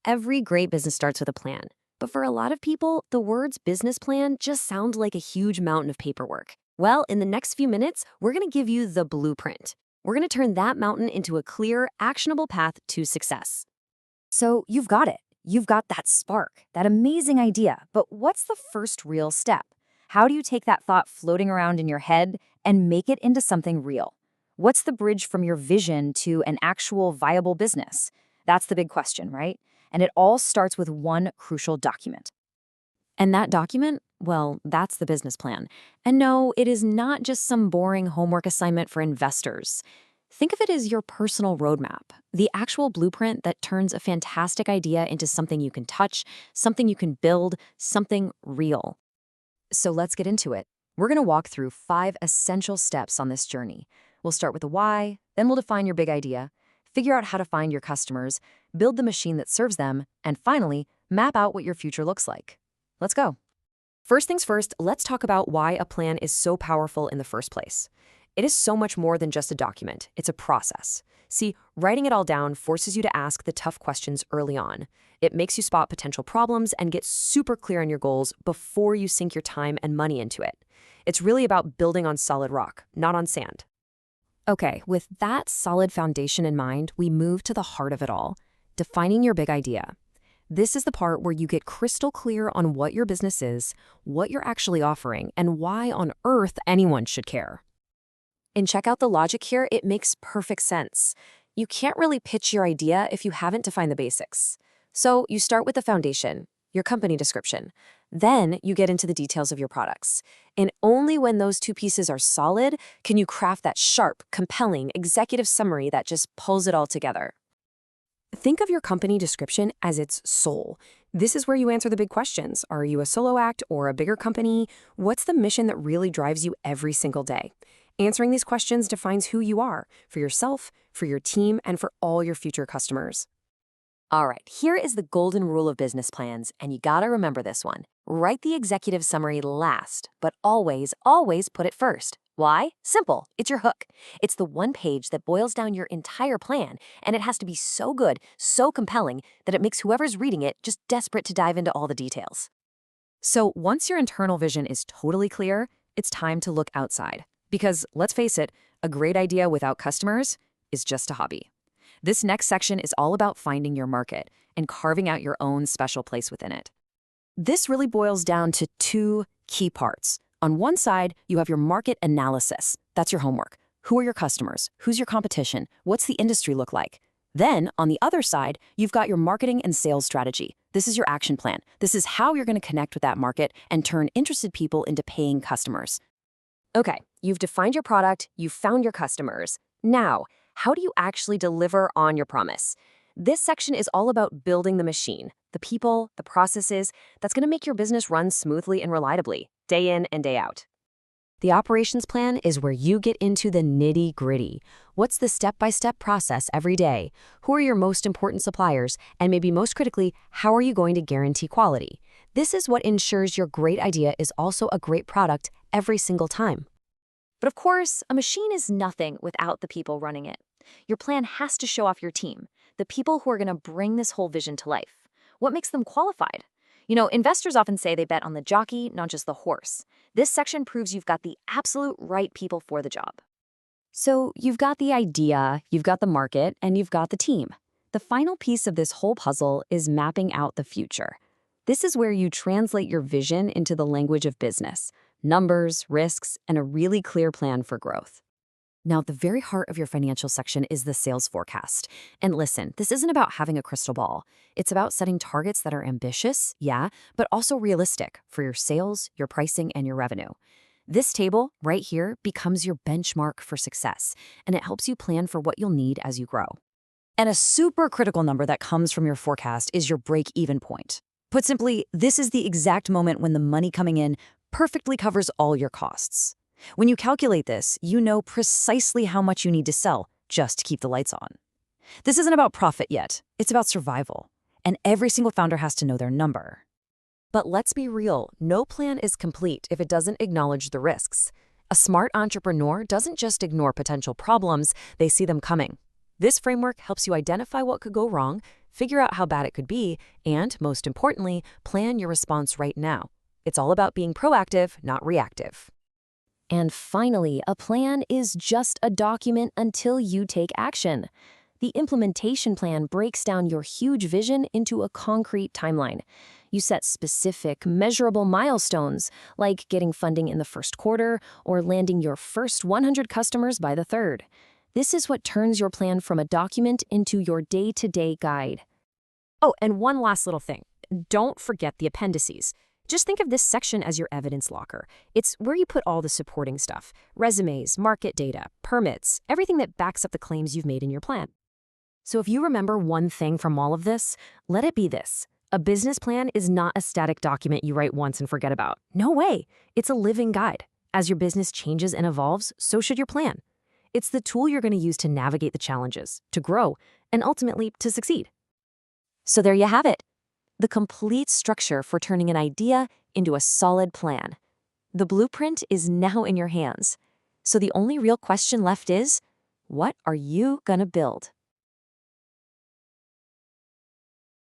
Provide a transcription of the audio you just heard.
Every great business starts with a plan. But for a lot of people, the words business plan just sound like a huge mountain of paperwork. Well, in the next few minutes, we're going to give you the blueprint. We're going to turn that mountain into a clear, actionable path to success. So you've got it. You've got that spark, that amazing idea. But what's the first real step? How do you take that thought floating around in your head and make it into something real? What's the bridge from your vision to an actual viable business? That's the big question, right? And it all starts with one crucial document. And that document, well, that's the business plan. And no, it is not just some boring homework assignment for investors. Think of it as your personal roadmap, the actual blueprint that turns a fantastic idea into something you can touch, something you can build, something real. So let's get into it. We're going to walk through 5 essential steps on this journey. We'll start with the why, then we'll define your big idea, figure out how to find your customers, build the machine that serves them, and finally, map out what your future looks like. Let's go. First things first, let's talk about why a plan is so powerful in the first place. It is so much more than just a document. It's a process. See, writing it all down forces you to ask the tough questions early on. It makes you spot potential problems and get super clear on your goals before you sink your time and money into it. It's really about building on solid rock, not on sand. Okay, with that solid foundation in mind, we move to the heart of it all, defining your big idea. This is the part where you get crystal clear on what your business is, what you're actually offering, and why on earth anyone should care. And check out the logic here, it makes perfect sense. You can't really pitch your idea if you haven't defined the basics. So you start with the foundation, your company description. Then you get into the details of your products. And only when those two pieces are solid can you craft that sharp, compelling executive summary that just pulls it all together. Think of your company description as its soul. This is where you answer the big questions. Are you a solo act or a bigger company? What's the mission that really drives you every single day? Answering these questions defines who you are, for yourself, for your team, and for all your future customers. All right, here is the golden rule of business plans, and you gotta remember this one. Write the executive summary last, but always, always put it first. Why? Simple. It's your hook. It's the one page that boils down your entire plan, and it has to be so good, so compelling, that it makes whoever's reading it just desperate to dive into all the details. So once your internal vision is totally clear, it's time to look outside. Because, let's face it, a great idea without customers is just a hobby. This next section is all about finding your market and carving out your own special place within it. This really boils down to 2 key parts. On one side, you have your market analysis. That's your homework. Who are your customers? Who's your competition? What's the industry look like? Then, on the other side, you've got your marketing and sales strategy. This is your action plan. This is how you're going to connect with that market and turn interested people into paying customers. Okay, you've defined your product, you've found your customers. Now, how do you actually deliver on your promise? This section is all about building the machine, the people, the processes that's going to make your business run smoothly and reliably, day in and day out. The operations plan is where you get into the nitty-gritty. What's the step-by-step process every day? Who are your most important suppliers? And maybe most critically, how are you going to guarantee quality? This is what ensures your great idea is also a great product every single time. But of course, a machine is nothing without the people running it. Your plan has to show off your team, the people who are going to bring this whole vision to life. What makes them qualified? Investors often say they bet on the jockey, not just the horse. This section proves you've got the absolute right people for the job. So you've got the idea, you've got the market, and you've got the team. The final piece of this whole puzzle is mapping out the future. This is where you translate your vision into the language of business, numbers, risks, and a really clear plan for growth. Now, at the very heart of your financial section is the sales forecast. And listen, this isn't about having a crystal ball. It's about setting targets that are ambitious, yeah, but also realistic for your sales, your pricing, and your revenue. This table right here becomes your benchmark for success, and it helps you plan for what you'll need as you grow. And a super critical number that comes from your forecast is your break-even point. Put simply, this is the exact moment when the money coming in perfectly covers all your costs. When you calculate this, you know precisely how much you need to sell just to keep the lights on. This isn't about profit yet, it's about survival. And every single founder has to know their number. But let's be real, no plan is complete if it doesn't acknowledge the risks. A smart entrepreneur doesn't just ignore potential problems, they see them coming. This framework helps you identify what could go wrong, Figure out how bad it could be, and, most importantly, plan your response right now. It's all about being proactive, not reactive. And finally, a plan is just a document until you take action. The implementation plan breaks down your huge vision into a concrete timeline. You set specific, measurable milestones, like getting funding in the first quarter or landing your first 100 customers by the third. This is what turns your plan from a document into your day-to-day guide. Oh, and one last little thing. Don't forget the appendices. Just think of this section as your evidence locker. It's where you put all the supporting stuff: resumes, market data, permits, everything that backs up the claims you've made in your plan. So if you remember one thing from all of this, let it be this. A business plan is not a static document you write once and forget about. No way. It's a living guide. As your business changes and evolves, so should your plan. It's the tool you're going to use to navigate the challenges, to grow, and ultimately to succeed. So there you have it. The complete structure for turning an idea into a solid plan. The blueprint is now in your hands. So the only real question left is, what are you gonna build?